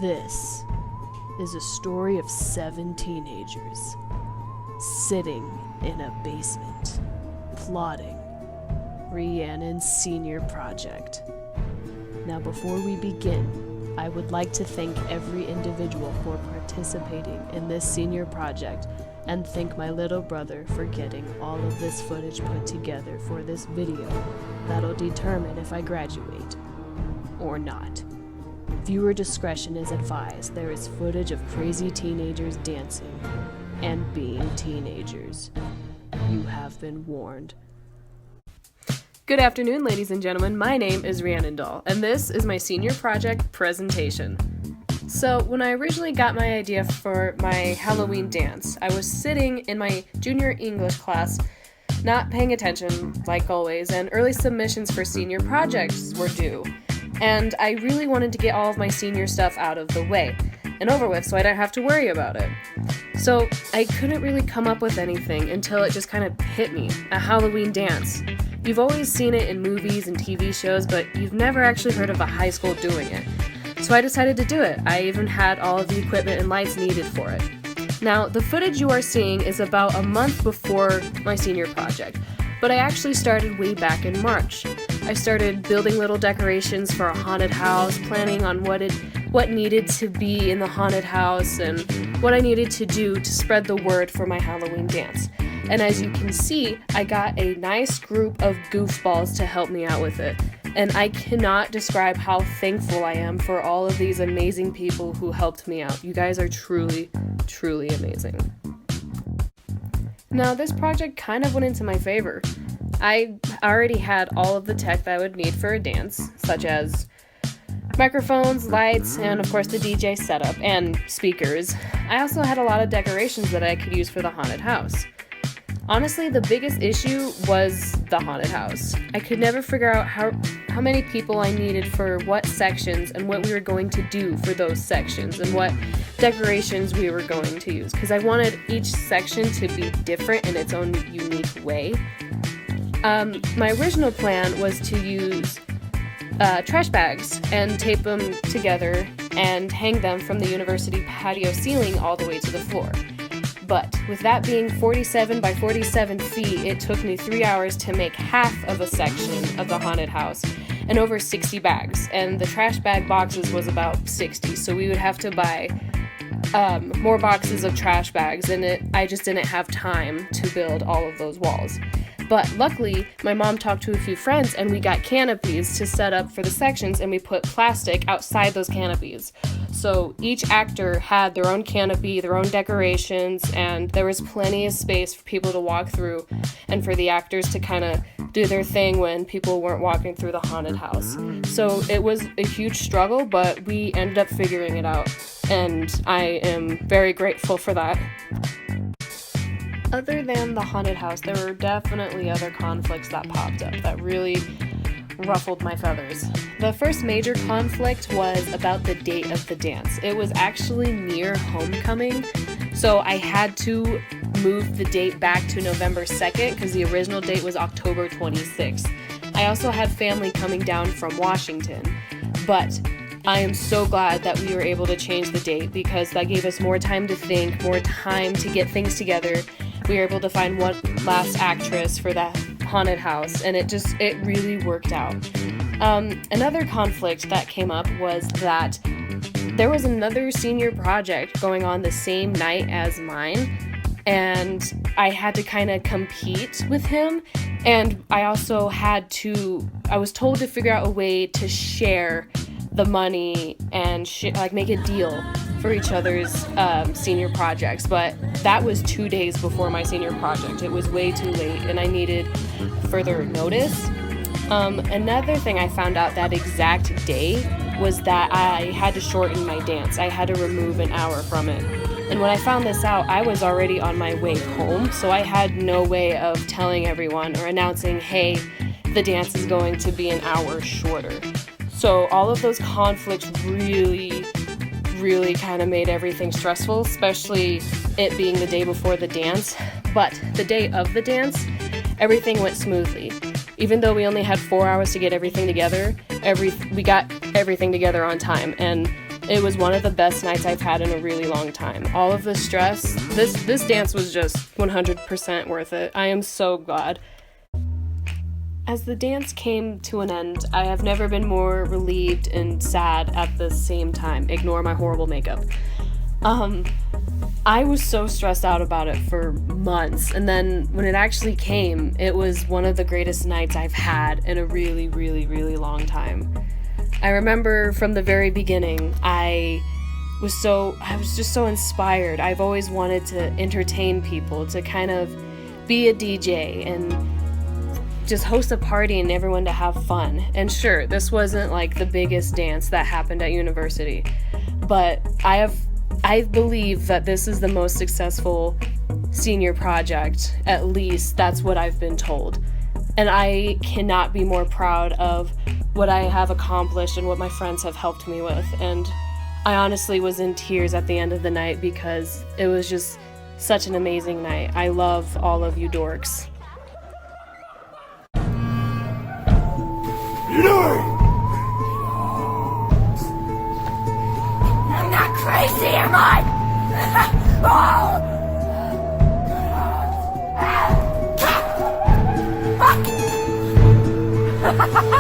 This is a story of 7 teenagers sitting in a basement, plotting Rhiannon's senior project. Now, before we begin, I would like to thank every individual for participating in this senior project and thank my little brother for getting all of this footage put together for this video that'll determine if I graduate or not. Viewer discretion is advised. There is footage of crazy teenagers dancing and being teenagers. You have been warned. Good afternoon, ladies and gentlemen. My name is Rhiannon, and this is my senior project presentation. So, when I originally got my idea for my Halloween dance, I was sitting in my junior English class, not paying attention, like always, and early submissions for senior projects were due. And I really wanted to get all of my senior stuff out of the way and over with so I didn't have to worry about it. So I couldn't really come up with anything until it just kind of hit me, a Halloween dance. You've always seen it in movies and TV shows, but you've never actually heard of a high school doing it. So I decided to do it. I even had all of the equipment and lights needed for it. Now, the footage you are seeing is about a month before my senior project, but I actually started way back in March. I started building little decorations for a haunted house, planning on what needed to be in the haunted house and what I needed to do to spread the word for my Halloween dance. And as you can see, I got a nice group of goofballs to help me out with it. And I cannot describe how thankful I am for all of these amazing people who helped me out. You guys are truly, truly amazing. Now, this project kind of went into my favor. I already had all of the tech that I would need for a dance, such as microphones, lights, and of course the DJ setup and speakers. I also had a lot of decorations that I could use for the haunted house. Honestly, the biggest issue was the haunted house. I could never figure out how many people I needed for what sections and what we were going to do for those sections and what decorations we were going to use, because I wanted each section to be different in its own unique way. My original plan was to use trash bags and tape them together and hang them from the university patio ceiling all the way to the floor. But with that being 47 by 47 feet, it took me 3 hours to make half of a section of the haunted house and over 60 bags. And the trash bag boxes was about 60, so we would have to buy more boxes of trash bags, and I just didn't have time to build all of those walls. But luckily, my mom talked to a few friends and we got canopies to set up for the sections, and we put plastic outside those canopies. So each actor had their own canopy, their own decorations, and there was plenty of space for people to walk through and for the actors to kind of do their thing when people weren't walking through the haunted house. So it was a huge struggle, but we ended up figuring it out, and I am very grateful for that. Other than the haunted house, there were definitely other conflicts that popped up that really ruffled my feathers. The first major conflict was about the date of the dance. It was actually near homecoming, so I had to move the date back to November 2nd because the original date was October 26th. I also had family coming down from Washington, but I am so glad that we were able to change the date because that gave us more time to think, more time to get things together. We were able to find one last actress for that haunted house, and it really worked out. Another conflict that came up was that there was another senior project going on the same night as mine, and I had to kind of compete with him, and I also I was told to figure out a way to share the money and make a deal for each other's senior projects, but that was 2 days before my senior project. It was way too late and I needed further notice. Another thing I found out that exact day was that I had to shorten my dance. I had to remove an hour from it. And when I found this out, I was already on my way home, so I had no way of telling everyone or announcing, hey, the dance is going to be an hour shorter. So all of those conflicts really kind of made everything stressful, especially it being the day before the dance. But the day of the dance, everything went smoothly. Even though we only had 4 hours to get everything together, we got everything together on time. And It was one of the best nights I've had in a really long time. All of the stress, this dance was just 100% worth it. I am so glad. As the dance came to an end, I have never been more relieved and sad at the same time. Ignore my horrible makeup. I was so stressed out about it for months, and then when it actually came, it was one of the greatest nights I've had in a really, really, really long time. I remember from the very beginning, I was just so inspired. I've always wanted to entertain people, to kind of be a DJ and just host a party and everyone to have fun. And sure, this wasn't like the biggest dance that happened at university, but I believe that this is the most successful senior project. At least that's what I've been told. And I cannot be more proud of what I have accomplished and what my friends have helped me with. And I honestly was in tears at the end of the night because it was just such an amazing night. I love all of you dorks. I'm not crazy, am I? Fuck!